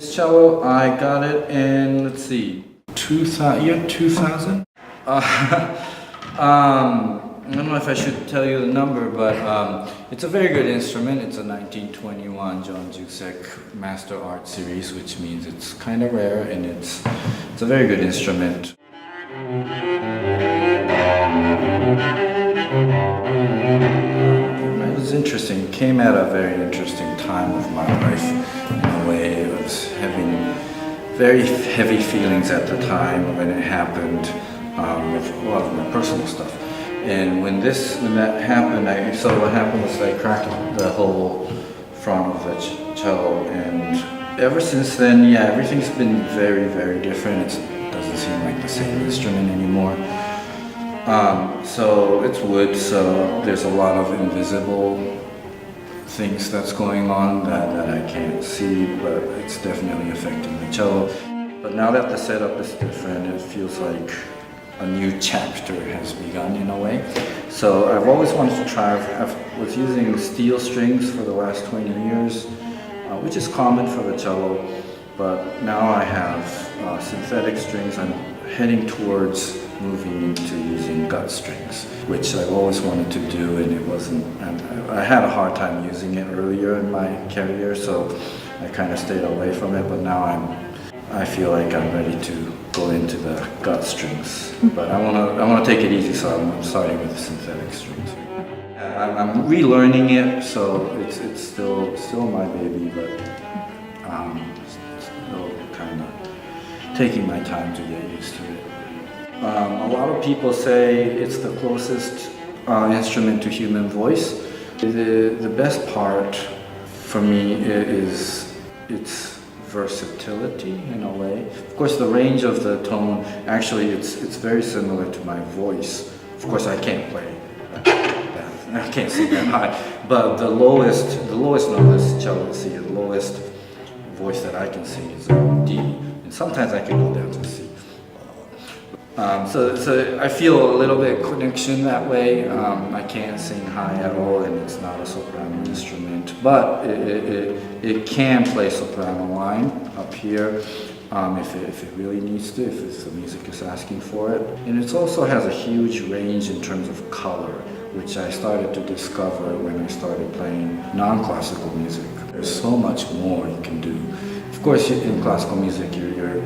This cello, I got it in, let's see, 2000? I don't know if I should tell you the number, but it's a very good instrument. It's a 1921 John Jusek Master Art Series, which means it's kind of rare, and it's a very good instrument. It was interesting. It came at a very interesting time of my life. In a way, I was having very heavy feelings at the time when it happened, with a lot of my personal stuff. And when that happened, so what happened was I cracked the whole front of the cello, and ever since then, yeah, everything's been very, very different. It doesn't seem like the same instrument anymore. So it's wood, so there's a lot of invisible things that's going on that I can't see, but it's definitely affecting the cello. But now that the setup is different, it feels like a new chapter has begun in a way. So I've always wanted to try, I was using steel strings for the last 20 years, which is common for the cello, but now I have synthetic strings. I'm heading towards moving into using gut strings, which I've always wanted to do, and I had a hard time using it earlier in my career, so I kind of stayed away from it, but now I feel like I'm ready to go into the gut strings, but I want to take it easy, so I'm starting with the synthetic strings. I'm relearning it, so it's still my baby, but still kind of taking my time to get used to it. A lot of people say it's the closest instrument to human voice. The best part for me is its versatility in a way. Of course, the range of the tone, actually it's very similar to my voice. Of course, I can't play that. I can't sing that high, but the lowest note is cello C. The lowest voice that I can sing is D, and sometimes I can go down to C. So I feel a little bit of connection that way. I can't sing high at all, and it's not a soprano instrument, but it can play soprano line up here if it really needs to, if the music is asking for it. And it also has a huge range in terms of color, which I started to discover when I started playing non-classical music. There's so much more you can do. Of course, in classical music, you're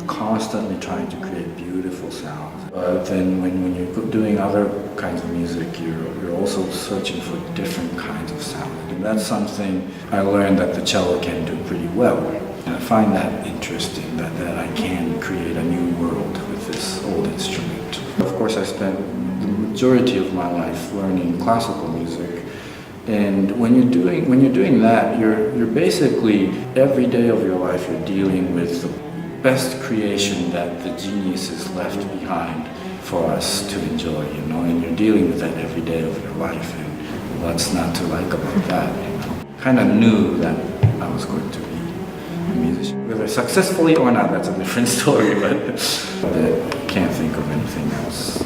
constantly trying to create beautiful sounds. But then when you're doing other kinds of music, you're also searching for different kinds of sound. And that's something I learned that the cello can do pretty well. And I find that interesting, that I can create a new world with this old instrument. Of course, I spent the majority of my life learning classical music. And when you're doing that, you're basically, every day of your life, you're dealing with the best creation that the genius has left behind for us to enjoy, and you're dealing with that every day of your life, and what's not to like about that, Kind of knew that I was going to be a musician. Whether successfully or not, that's a different story, but I can't think of anything else.